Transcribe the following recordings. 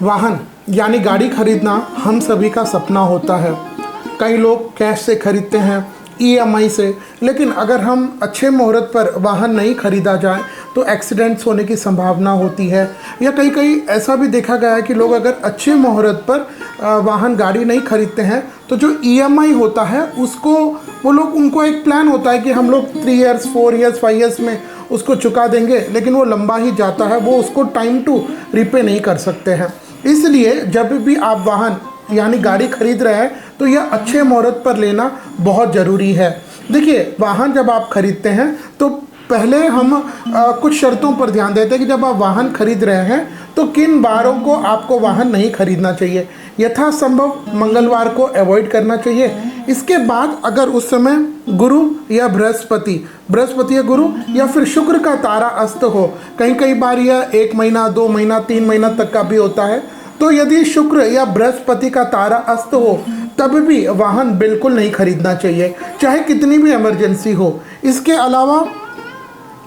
वाहन यानी गाड़ी खरीदना हम सभी का सपना होता है। कई लोग कैश से खरीदते हैं, ईएमआई से, लेकिन अगर हम अच्छे मुहूर्त पर वाहन नहीं खरीदा जाए तो एक्सीडेंट्स होने की संभावना होती है। या कई कई ऐसा भी देखा गया है कि लोग अगर अच्छे मुहूर्त पर वाहन गाड़ी नहीं खरीदते हैं तो जो ईएमआई होता है उसको वो लोग, उनको एक प्लान होता है कि हम लोग 3 ईयर्स 4 ईयर्स 5 ईयर्स में उसको चुका देंगे, लेकिन वो लंबा ही जाता है, वो उसको टाइम टू रीपे नहीं कर सकते हैं। इसलिए जब भी आप वाहन यानी गाड़ी खरीद रहे हैं तो यह अच्छे मुहूर्त पर लेना बहुत ज़रूरी है। देखिए, वाहन जब आप खरीदते हैं तो पहले हम कुछ शर्तों पर ध्यान देते हैं कि जब आप वाहन खरीद रहे हैं तो किन बारों को आपको वाहन नहीं खरीदना चाहिए। यथासंभव मंगलवार को अवॉइड करना चाहिए। इसके बाद अगर उस समय गुरु या बृहस्पति या गुरु या फिर शुक्र का तारा अस्त हो, कई बार यह 1 महीना 2 महीना 3 महीना तक का भी होता है, तो यदि शुक्र या बृहस्पति का तारा अस्त हो तब भी वाहन बिल्कुल नहीं खरीदना चाहिए, चाहे कितनी भी इमरजेंसी हो। इसके अलावा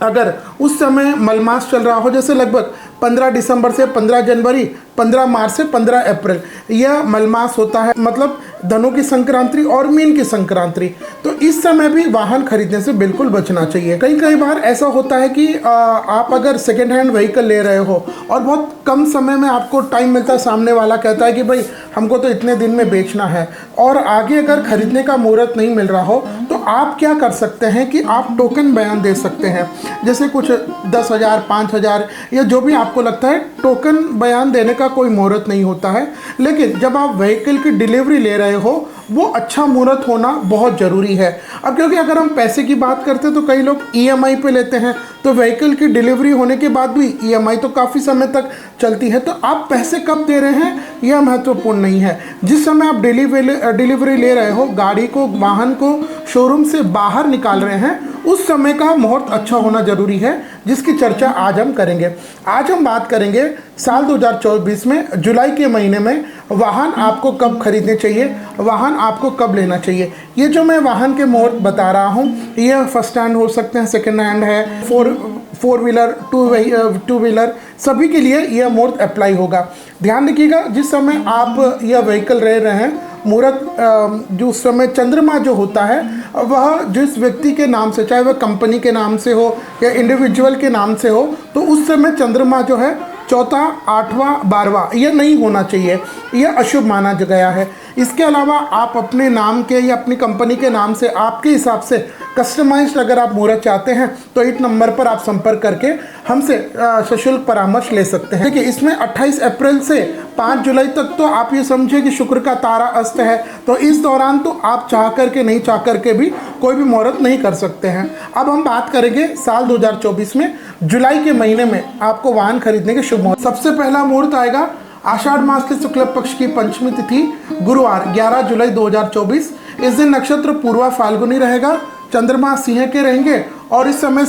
अगर उस समय मलमास चल रहा हो, जैसे लगभग 15 दिसंबर से 15 जनवरी, 15 मार्च से 15 अप्रैल, यह मलमास होता है, मतलब धनु की संक्रांति और मीन की संक्रांति, तो इस समय भी वाहन खरीदने से बिल्कुल बचना चाहिए। कई बार ऐसा होता है कि आप अगर सेकेंड हैंड व्हीकल ले रहे हो और बहुत कम समय में आपको टाइम मिलता है, सामने वाला कहता है कि भाई हमको तो इतने दिन में बेचना है, और आगे अगर खरीदने का मुहूर्त नहीं मिल रहा हो तो आप क्या कर सकते हैं कि आप टोकन बयान दे सकते हैं। जैसे कुछ 10,000 5,000 या जो भी आपको लगता है, टोकन बयान देने का कोई मुहूर्त नहीं होता है, लेकिन जब आप व्हीकल की डिलीवरी ले रहे हो वो अच्छा मुहूर्त होना बहुत ज़रूरी है। अब क्योंकि अगर हम पैसे की बात करते हैं तो कई लोग ईएमआई पे लेते हैं, तो व्हीकल की डिलीवरी होने के बाद भी ईएमआई तो काफ़ी समय तक चलती है, तो आप पैसे कब दे रहे हैं यह महत्वपूर्ण नहीं है। जिस समय आप डिलीवरी ले रहे हो, गाड़ी को, वाहन को शोरूम से बाहर निकाल रहे हैं, उस समय का मुहूर्त अच्छा होना जरूरी है, जिसकी चर्चा आज हम करेंगे। आज हम बात करेंगे साल 2024 में जुलाई के महीने में वाहन आपको कब खरीदने चाहिए, वाहन आपको कब लेना चाहिए। ये जो मैं वाहन के मुहूर्त बता रहा हूँ, ये फर्स्ट हैंड हो सकते हैं, सेकेंड हैंड है, फोर व्हीलर, टू व्हीलर, सभी के लिए यह मुहूर्त अप्लाई होगा। ध्यान रखिएगा, जिस समय आप यह व्हीकल ले रहे हैं, मुहूर्त जो उस समय चंद्रमा जो होता है वह जिस व्यक्ति के नाम से, चाहे वह कंपनी के नाम से हो या इंडिविजुअल के नाम से हो, तो उस समय चंद्रमा जो है 4, 8वां 12वां यह नहीं होना चाहिए, यह अशुभ माना गया है। इसके अलावा आप अपने नाम के या अपनी कंपनी के नाम से आपके हिसाब से कस्टमाइज्ड अगर आप मुहूर्त चाहते हैं तो इस नंबर पर आप संपर्क करके हमसे सशुल्क परामर्श ले सकते हैं। देखिए, इसमें 28 अप्रैल से 5 जुलाई तक तो आप ये समझिए कि शुक्र का तारा अस्त है, तो इस दौरान तो आप चाह करके नहीं चाह करके भी कोई भी मुहूर्त नहीं कर सकते हैं। अब हम बात करेंगे साल 2024 में जुलाई के महीने में आपको वाहन खरीदने के शुभ मुहूर्त। सबसे पहला मुहूर्त आएगा आषाढ़ मास के शुक्ल पक्ष की पंचमी तिथि, गुरुवार 11 जुलाई 2024। इस दिन नक्षत्र पूर्वा फाल्गुनी रहेगा, चंद्रमा सिंह के रहेंगे और इस समय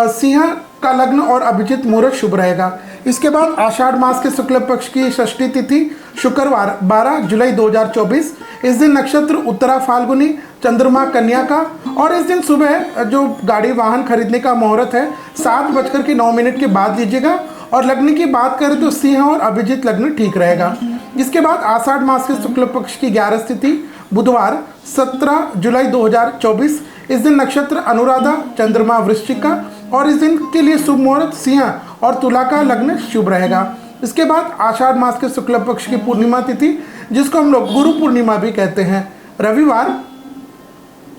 सिंह का लग्न और अभिजित मुहूर्त शुभ रहेगा। इसके बाद आषाढ़ मास के शुक्ल पक्ष की षष्ठी तिथि, शुक्रवार 12 जुलाई 2024। इस दिन नक्षत्र उत्तरा फाल्गुनी, चंद्रमा कन्या का, और इस दिन सुबह जो गाड़ी वाहन खरीदने का मुहूर्त है 7:09 के बाद लीजिएगा, और लग्न की बात करें तो सिंह और अभिजित लग्न ठीक रहेगा। इसके बाद आषाढ़ मास के शुक्ल पक्ष की 11 तिथि, बुधवार 17 जुलाई 2024। इस दिन नक्षत्र अनुराधा, चंद्रमा वृश्चिक का, और इस दिन के लिए शुभ मुहूर्त सिंह और तुला का लग्न शुभ रहेगा। इसके बाद आषाढ़ मास के शुक्ल पक्ष की पूर्णिमा तिथि, जिसको हम लोग गुरु पूर्णिमा भी कहते हैं, रविवार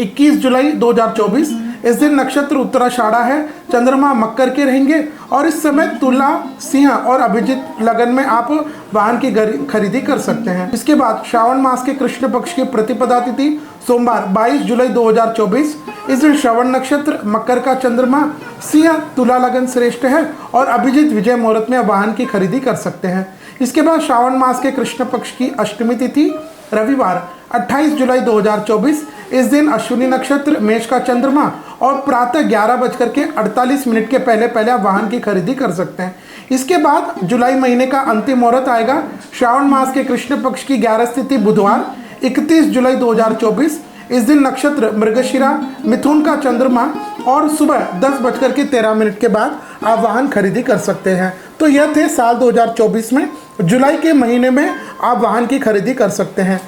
21 जुलाई 2024। इस दिन नक्षत्र उत्तराषाढ़ा है, चंद्रमा मकर के रहेंगे, और इस समय तुला, सिंह और अभिजित लगन में आप वाहन की खरीदी कर सकते हैं। इसके बाद श्रावण मास के कृष्ण पक्ष की प्रतिपदा तिथि, सोमवार 22 जुलाई 2024। इस दिन श्रवण नक्षत्र, मकर का चंद्रमा, सिंह तुला लगन श्रेष्ठ है, और अभिजित विजय मुहूर्त में वाहन की खरीदी कर सकते हैं। इसके बाद श्रावण मास के कृष्ण पक्ष की अष्टमी तिथि, रविवार 28 जुलाई 2024। इस दिन अश्विनी नक्षत्र, मेष का चंद्रमा, और प्रातः 11:48 के पहले आप वाहन की खरीदी कर सकते हैं। इसके बाद जुलाई महीने का अंतिम मुहूर्त आएगा श्रावण मास के कृष्ण पक्ष की 11 तिथि, बुधवार 31 जुलाई 2024। इस दिन नक्षत्र मृगशिरा, मिथुन का चंद्रमा, और सुबह 10:13 के बाद आप वाहन खरीदी कर सकते हैं। तो यह थे साल 2024 में जुलाई के महीने में आप वाहन की खरीदी कर सकते हैं।